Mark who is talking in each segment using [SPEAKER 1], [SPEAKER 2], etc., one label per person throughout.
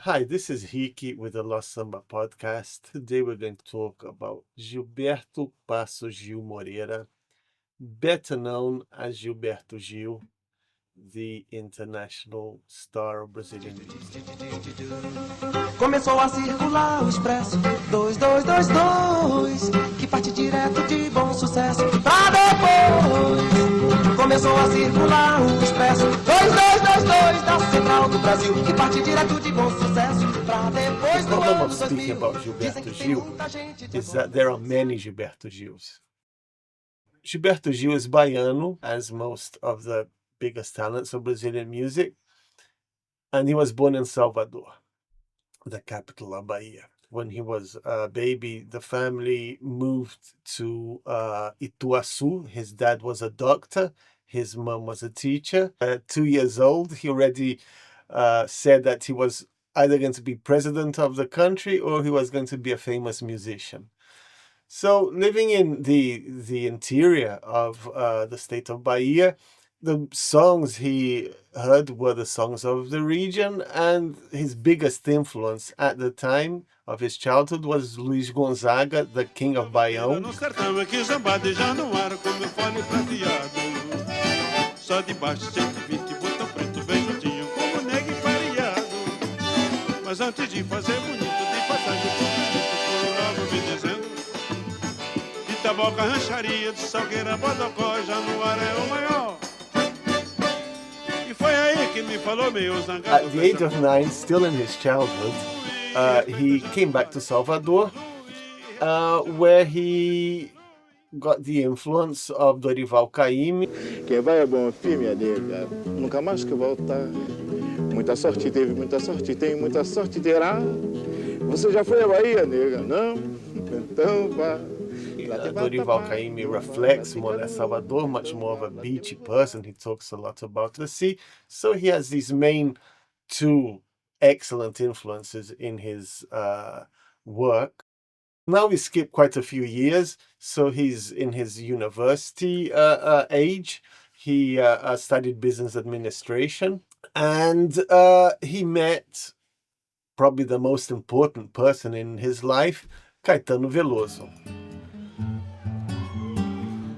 [SPEAKER 1] Hi, this is Ricky with the Lost Samba podcast. Today we're going to talk about Gilberto Passos Gil Moreira, better known as Gilberto Gil, the international star of Brazilian music.
[SPEAKER 2] Começou a circular o expresso 2222, que parte direto de bom sucesso pra depois. Começou a circular o expresso 2222 da Central do Brasil, que parte direto de bom sucesso pra
[SPEAKER 1] The
[SPEAKER 2] depois do
[SPEAKER 1] problem of
[SPEAKER 2] ano
[SPEAKER 1] speaking
[SPEAKER 2] 2000.
[SPEAKER 1] about
[SPEAKER 2] Dizem
[SPEAKER 1] Gilberto
[SPEAKER 2] que tem
[SPEAKER 1] Gil
[SPEAKER 2] muita gente
[SPEAKER 1] is that there are many Gilberto Gils. Gilberto Gil is Baiano, as most of the biggest talents of Brazilian music, and he was born in Salvador, the capital of Bahia. When he was a baby, the family moved to Ituaçu. His dad was a doctor, his mom was a teacher. At 2 years old, he already said that he was either going to be president of the country or he was going to be a famous musician. So, living in the interior of the state of Bahia, the songs he heard were the songs of the region, and his biggest influence at the time of his childhood was Luis Gonzaga, the king of Baião.
[SPEAKER 3] No sertão aqui Zambade já não ar com meu fole prateado. Só de baixo 120 botão preto bem juntinho como negue pareado. Mas antes de fazer bonito, de passagem por bonito, foram logo me dizendo: Itaboca, rancharia de Salgueira, Bodocó, já no ar é o maior. E foi aí que me falou meio zangado.
[SPEAKER 1] At the age of 9, still in his childhood, he came back to Salvador, where he got the influence of Dorival Caymmi.
[SPEAKER 4] Quem vai é bom fim, minha nega, nunca mais que voltar. Muita sorte teve, muita sorte tem, muita sorte terá. Você já foi à Bahia, nega? Não? Então vá.
[SPEAKER 1] Dorival Caymmi reflects more or less Salvador, much more of a beachy person. He talks a lot about the sea. So he has these main two excellent influences in his work. Now we skip quite a few years, so he's in his university age. He studied business administration, and he met probably the most important person in his life, Caetano Veloso.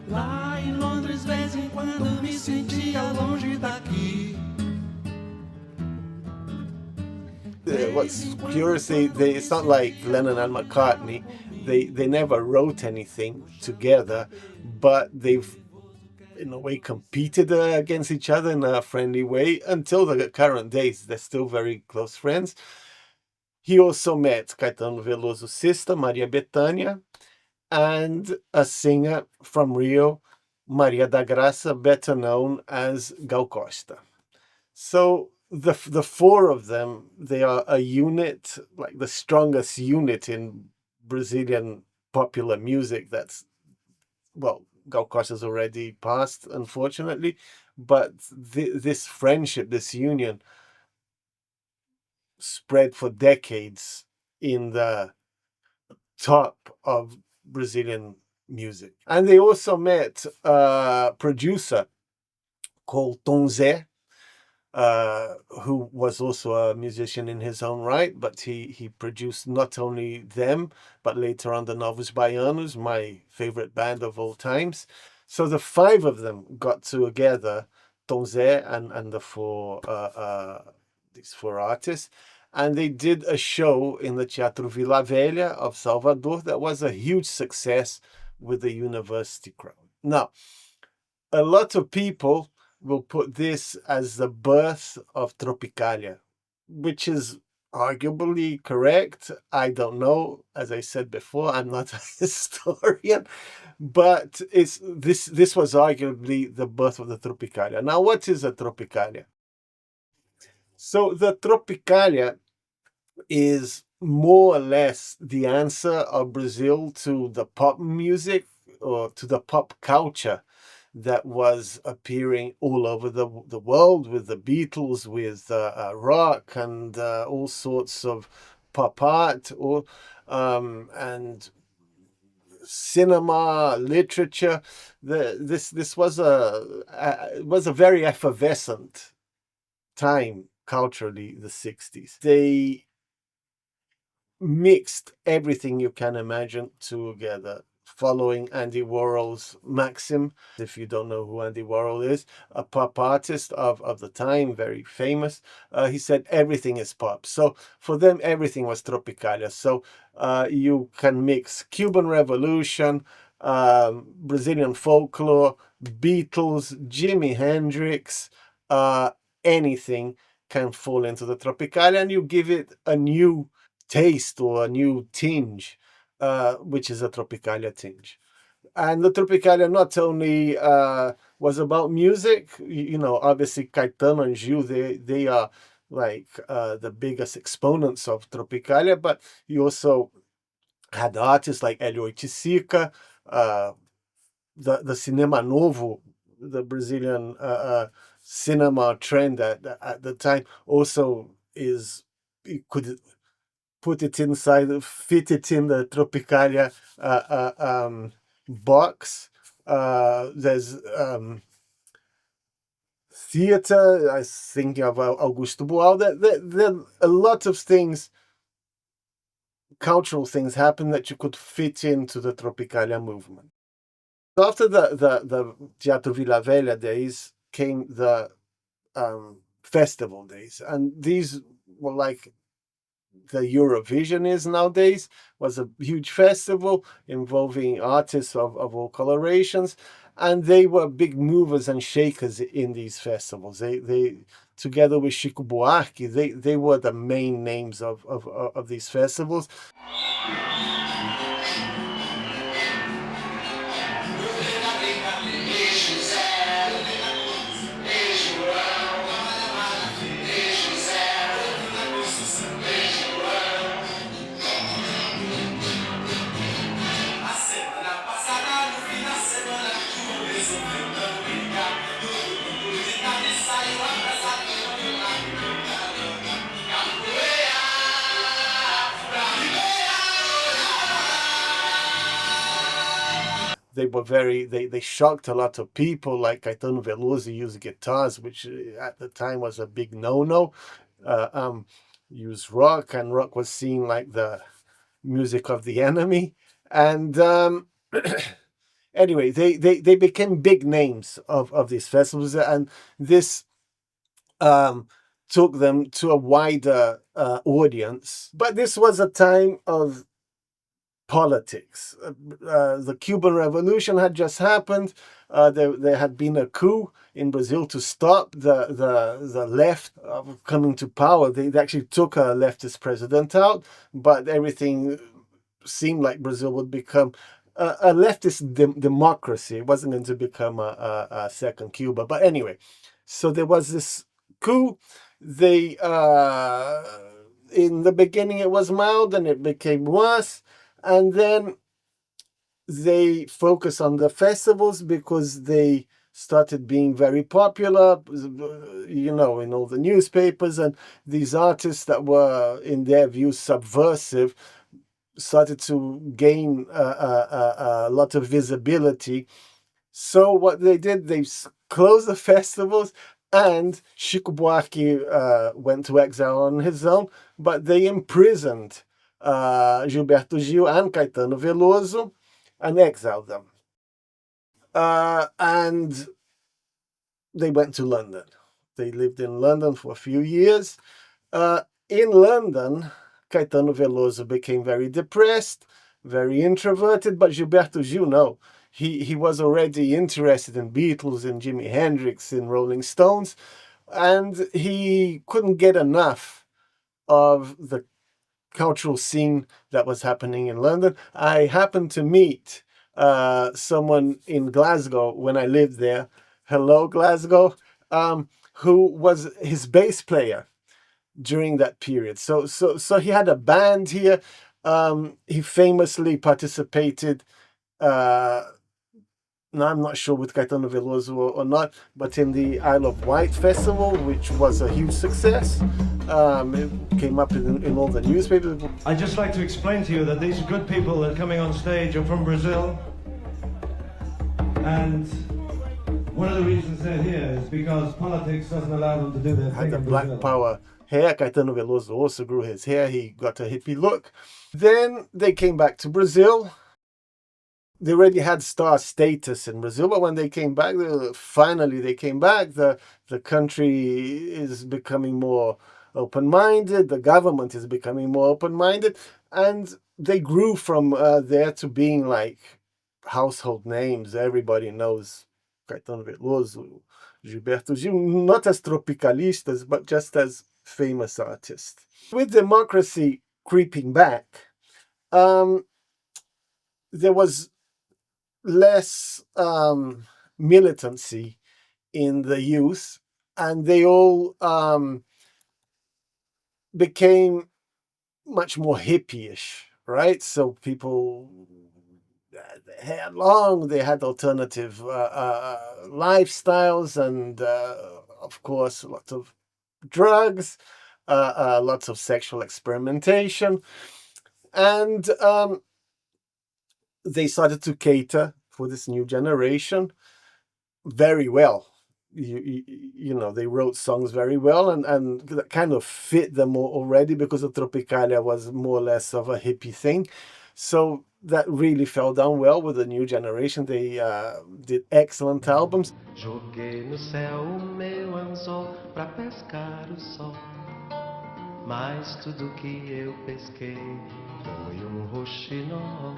[SPEAKER 2] Lá em Londres, vez em quando me sentia longe daqui.
[SPEAKER 1] What's curious, it's not like Lennon and McCartney. They never wrote anything together, but they've in a way competed against each other in a friendly way until the current days. They're still very close friends. He also met Caetano Veloso's sister, Maria Bethânia, and a singer from Rio, Maria da Graça, better known as Gal Costa. So the four of them, they are a unit, like the strongest unit in Brazilian popular music. That's, well, Gal Costa's already passed, unfortunately, but this friendship, this union, spread for decades in the top of Brazilian music. And they also met a producer called Tom Zé, who was also a musician in his own right, but he produced not only them, but later on the Novos Baianos, my favorite band of all times. So the five of them got together, Tom Zé and the these four artists, and they did a show in the Teatro Vila Velha of Salvador that was a huge success with the university crowd. Now, a lot of people will put this as the birth of Tropicalia, which is arguably correct. I don't know. As I said before, I'm not a historian, but this was arguably the birth of the Tropicalia. Now, what is a Tropicalia? So the Tropicalia is more or less the answer of Brazil to the pop music or to the pop culture that was appearing all over the world with the Beatles, with rock and all sorts of pop art, and cinema, literature. This was a very effervescent time culturally, the 60s. They mixed everything you can imagine together, following Andy Warhol's maxim. If you don't know who Andy Warhol is, a pop artist of the time, very famous, he said everything is pop. So for them, everything was Tropicalia. So you can mix Cuban Revolution, Brazilian folklore, Beatles, Jimi Hendrix, anything can fall into the Tropicalia, and you give it a new taste or a new tinge, which is a Tropicalia tinge. And the Tropicalia not only was about music, obviously Caetano and Gil, they are like the biggest exponents of Tropicalia, but you also had artists like Hélio Oiticica, the Cinema Novo, the Brazilian cinema trend at the time also you could put it inside, fit it in the Tropicalia box. There's theater. I was thinking of Augusto Boal. There a lot of things, cultural things happen that you could fit into the Tropicalia movement. After the Teatro Vila Velha days came the festival days, and these were like the Eurovision is nowadays. Was a huge festival involving artists of all colorations, and they were big movers and shakers in these festivals. They together with Chico Buarque, they were the main names of these festivals. They were they shocked a lot of people, like Caetano Veloso used guitars, which at the time was a big no-no. Used rock, and rock was seen like the music of the enemy. And anyway, they became big names of these festivals, and this took them to a wider audience. But this was a time of politics. The Cuban Revolution had just happened. There had been a coup in Brazil to stop the left coming to power. They actually took a leftist president out, but everything seemed like Brazil would become a leftist democracy. It wasn't going to become a second Cuba. But anyway, so there was this coup. They in the beginning it was mild, and it became worse. And then they focus on the festivals because they started being very popular, in all the newspapers, and these artists that were, in their view, subversive started to gain a lot of visibility. So what they did, they closed the festivals, and Chico Buarque went to exile on his own, but they imprisoned Gilberto Gil and Caetano Veloso and exiled them. And they went to London. They lived in London for a few years. In London, Caetano Veloso became very depressed, very introverted, but Gilberto Gil, no. He was already interested in Beatles, in Jimi Hendrix, in Rolling Stones, and he couldn't get enough of the cultural scene that was happening in London. I happened to meet someone in Glasgow when I lived there. Hello, Glasgow, who was his bass player during that period. So he had a band here. He famously participated. Now I'm not sure with Caetano Veloso or not, but in the Isle of Wight festival, which was a huge success. It came up in all the newspapers.
[SPEAKER 5] I'd just like to explain to you that these good people that are coming on stage are from Brazil. And one of the reasons they're here is because politics doesn't allow them to do their thing
[SPEAKER 1] Had the
[SPEAKER 5] in
[SPEAKER 1] Black
[SPEAKER 5] Brazil.
[SPEAKER 1] Power hair. Caetano Veloso also grew his hair. He got a hippie look. Then they came back to Brazil. They already had star status in Brazil, but when they came back, finally they came back. The country is becoming more open-minded. The government is becoming more open-minded, and they grew from there to being like household names. Everybody knows Caetano Veloso, Gilberto Gil, not as tropicalistas, but just as famous artists. With democracy creeping back, there was less militancy in the youth, and they all became much more hippie-ish, right? So people had they had alternative lifestyles, and of course, lots of drugs, lots of sexual experimentation, and they started to cater for this new generation very well. You know, they wrote songs very well, and that kind of fit them already, because the Tropicalia was more or less of a hippie thing. So that really fell down well with the new generation. They did excellent albums.
[SPEAKER 2] Joguei no céu o meu anzol pra pescar o sol, mas tudo que eu pesquei foi roxinol.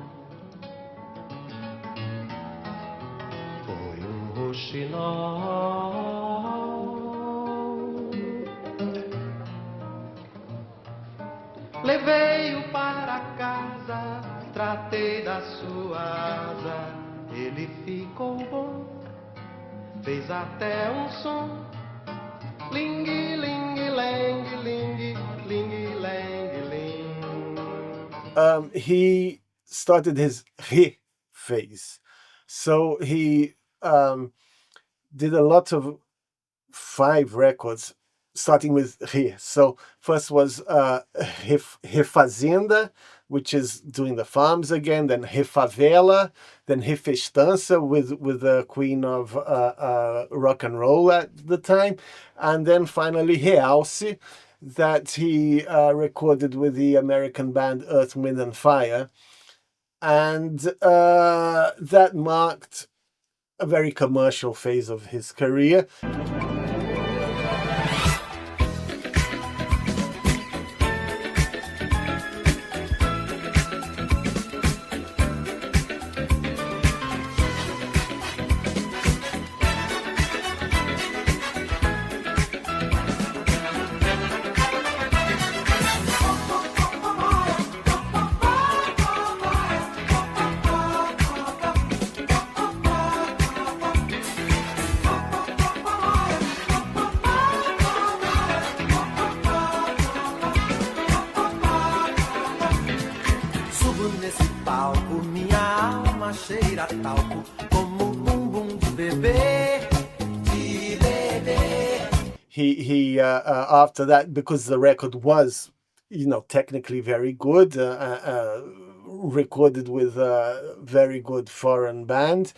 [SPEAKER 2] Foi roxinol. Levei-o para casa, tratei da sua asa, ele ficou bom, fez até som. Ling, ling, lang, ling, ling, lang, ling.
[SPEAKER 1] He started his phase. So he did a lot of 5 records, starting with Re. So first was Refazenda, which is doing the farms again, then Refavela, then Refestança with the queen of rock and roll at the time, and then finally Realce, that he recorded with the American band Earth, Wind and Fire. And that marked a very commercial phase of his career. He after that, because the record was, you know, technically very good, recorded with a very good foreign band,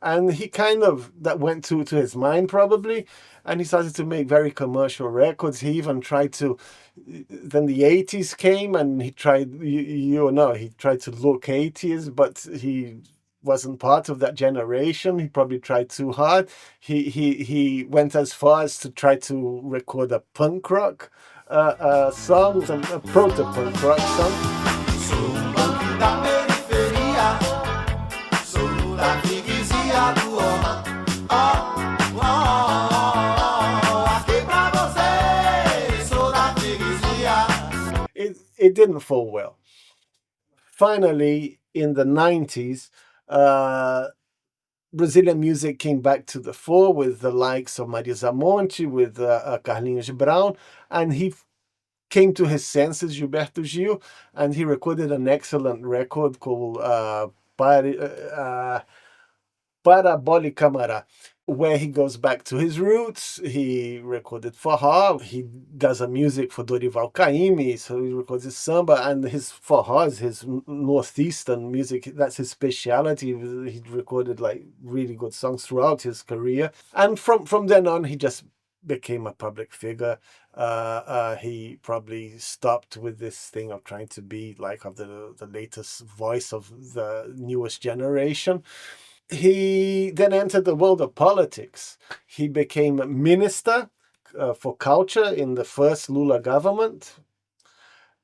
[SPEAKER 1] and he kind of, that went to his mind probably, and he started to make very commercial records. He even tried to, then the 80s came, and he tried, he tried to look 80s, but he wasn't part of that generation. He probably tried too hard. He went as far as to try to record a punk rock song, a proto-punk rock song.
[SPEAKER 2] Sou punk da periferia, sou da freguesia do homem. Aqui pra você, sou da freguesia.
[SPEAKER 1] It didn't fall well. Finally, in the 90s, Brazilian music came back to the fore with the likes of Marisa Monte, with Carlinhos Brown, and he came to his senses, Gilberto Gil, and he recorded an excellent record called Parabólica Camará, where he goes back to his roots. He recorded forró. He does a music for Dorival Caymmi, so he records his samba, and his forrós, his northeastern music, that's his speciality. He recorded like really good songs throughout his career, and from then on, he just became a public figure. he probably stopped with this thing of trying to be like of the latest voice of the newest generation. He then entered the world of politics. He became a minister for culture in the first Lula government.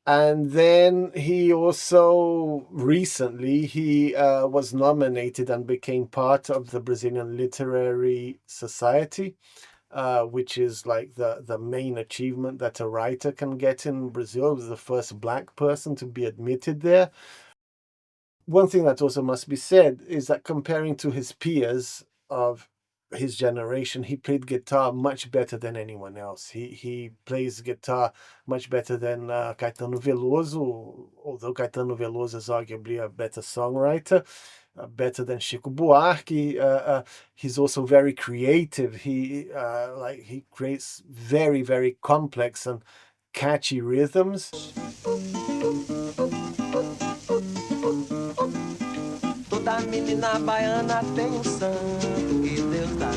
[SPEAKER 1] And then he also recently he was nominated and became part of the Brazilian Literary Society, which is like the main achievement that a writer can get in Brazil. He was the first Black person to be admitted there. One thing that also must be said is that comparing to his peers of his generation, he played guitar much better than anyone else. He plays guitar much better than Caetano Veloso, although Caetano Veloso is arguably a better songwriter, better than Chico Buarque. He's also very creative. He creates very, very complex and catchy rhythms.
[SPEAKER 2] Toda menina baiana tem santo que Deus dá.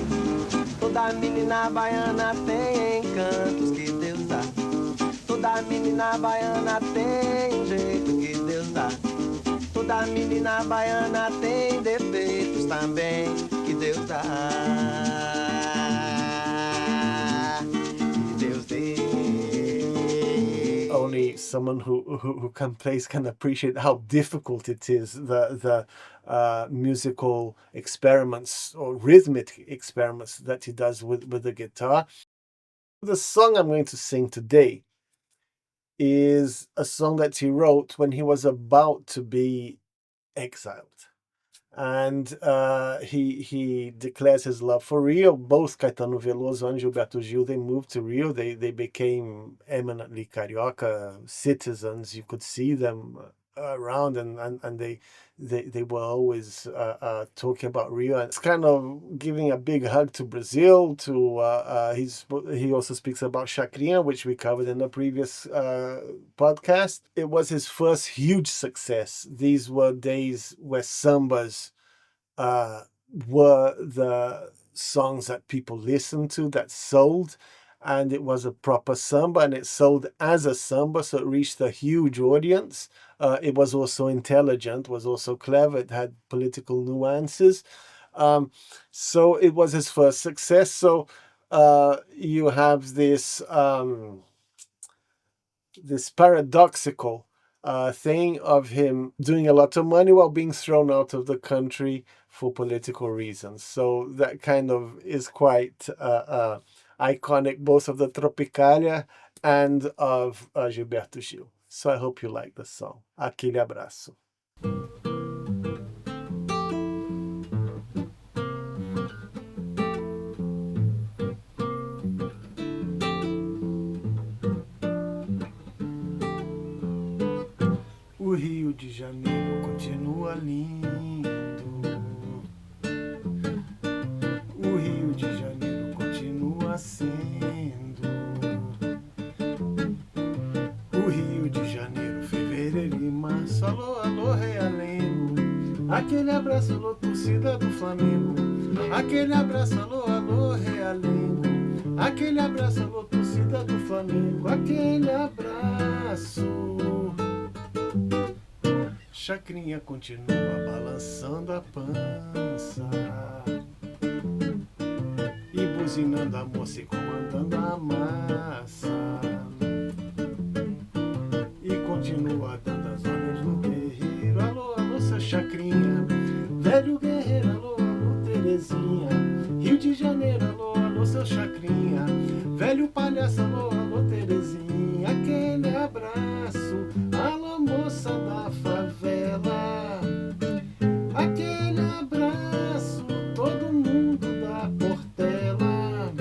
[SPEAKER 2] Toda menina baiana tem encantos que Deus dá. Toda menina baiana tem jeito que Deus dá. Toda menina baiana tem defeitos também que Deus dá. Que Deus dê.
[SPEAKER 1] Only someone who can play can appreciate how difficult it is, the musical experiments or rhythmic experiments that he does with the guitar. The song I'm going to sing today is a song that he wrote when he was about to be exiled. And he declares his love for Rio. Both Caetano Veloso and Gilberto Gil, they moved to Rio. They became eminently Carioca citizens. You could see them around, and they were always talking about Rio. And it's kind of giving a big hug to Brazil. He also speaks about Chacrinha, which we covered in the previous podcast. It was his first huge success. These were days where sambas were the songs that people listened to, that sold. And it was a proper samba, and it sold as a samba, so it reached a huge audience. It was also intelligent, was also clever. It had political nuances. So it was his first success. So you have this this paradoxical thing of him doing a lot of money while being thrown out of the country for political reasons. So that kind of is quite iconic, both of the Tropicalia and of Gilberto Gil. So I hope you like the song. Aquele abraço. O Rio de Janeiro continua lindo. O Rio de Janeiro continua sendo. O Rio de Janeiro, fevereiro e março. Alô, alô, realengo. Aquele abraço, alô, torcida do Flamengo. Aquele abraço, alô, alô, realengo. Aquele abraço, alô, torcida do Flamengo. Aquele abraço. Chacrinha continua balançando a pança e buzinando a moça e comandando a massa, e continua dando as ordens no guerreiro. Alô, alô, seu Chacrinha, velho guerreiro. Alô, alô, Terezinha, Rio de Janeiro. Alô, alô, seu Chacrinha, velho palhaço. Alô, alô, Terezinha. Aquele abraço, alô, moça da favela. Aquele abraço, todo mundo da Portela.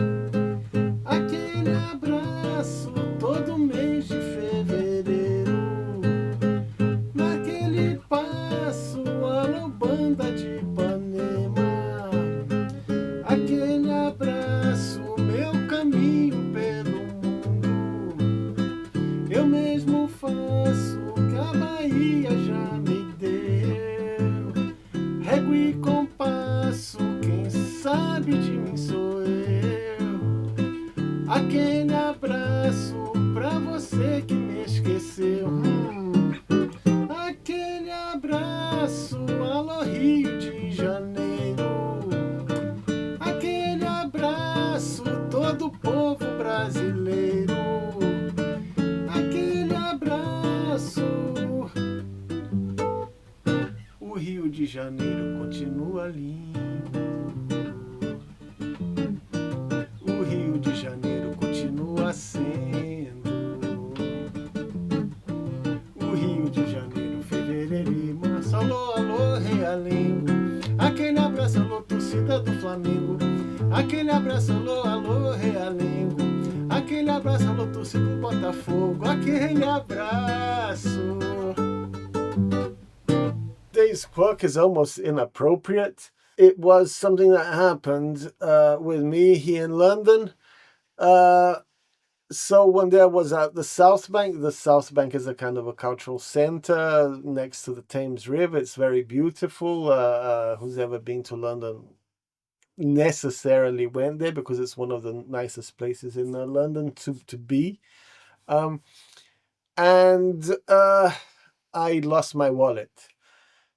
[SPEAKER 1] Aquele abraço, todo mês de fevereiro. Naquele passo, alô, banda de Ipanema. Aquele abraço, meu de Janeiro continua lindo. O Rio de Janeiro continua sendo. O Rio de Janeiro, fevereiro e março, alô, alô, realengo. Aquele abraço, alô, torcida do Flamengo. Aquele abraço, alô, alô, realengo. Aquele abraço, alô, torcida do Botafogo. Aquele abraço. This quirk is almost inappropriate. It was something that happened with me here in London. So when there was at the South Bank is a kind of a cultural center next to the Thames River. It's very beautiful. Who's ever been to London necessarily went there because it's one of the nicest places in London to be. And I lost my wallet.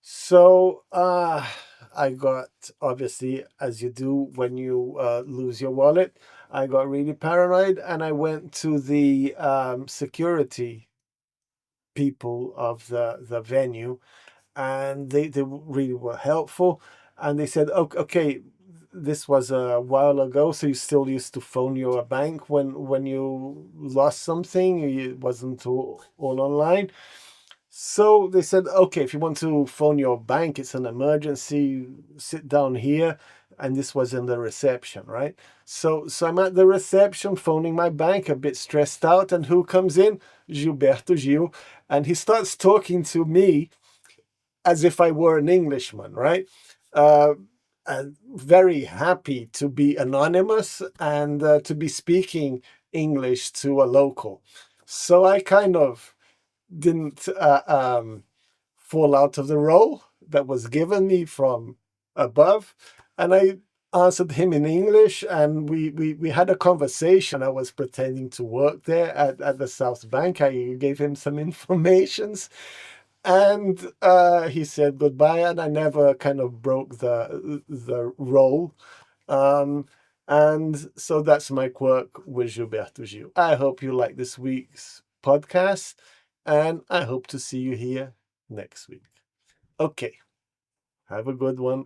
[SPEAKER 1] So I got, obviously, as you do when you lose your wallet, I got really paranoid and I went to the security people of the venue, and they really were helpful. And they said, okay, this was a while ago, so you still used to phone your bank when you lost something. It wasn't all online. So they said, okay, if you want to phone your bank, it's an emergency, sit down here. And this was in the reception, right? So I'm at the reception phoning my bank, a bit stressed out. And who comes in? Gilberto Gil. And he starts talking to me as if I were an Englishman, right? And very happy to be anonymous and to be speaking English to a local. So I kind of didn't fall out of the role that was given me from above, and I answered him in English, and we had a conversation. I was pretending to work there at the South Bank. I gave him some informations, and he said goodbye, and I never kind of broke the role. And so that's my quirk with Gilberto Gil. I hope you like this week's podcast, and I hope to see you here next week. Okay, have a good one.